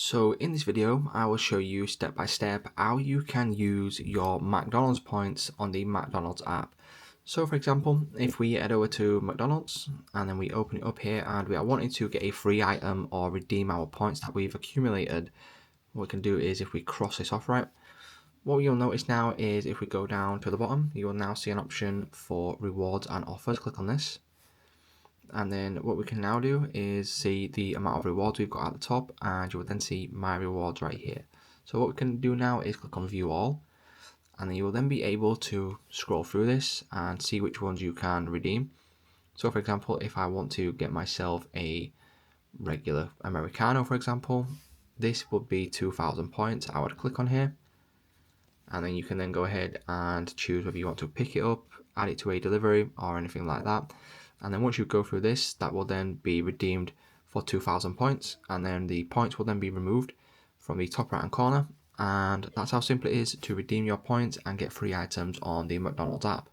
So in this video, I will show you step by step how you can use your McDonald's points on the McDonald's app. So for example, if we head over to McDonald's and then we open it up here and we are wanting to get a free item or redeem our points that we've accumulated, what we can do is if we cross this off, right, what you'll notice now is if we go down to the bottom, you will now see an option for rewards and offers. Click on this. And then what we can now do is see the amount of rewards we've got at the top, and you will then see my rewards right here. So what we can do now is click on view all, and then you will then be able to scroll through this and see which ones you can redeem. So for example, if I want to get myself a regular Americano, for example, this would be 2,000 points. I would click on here, and then you can then go ahead and choose whether you want to pick it up, add it to a delivery or anything like that. And then once you go through this, that will then be redeemed for 2,000 points, and then the points will then be removed from the top right hand corner. And that's how simple it is to redeem your points and get free items on the McDonald's app.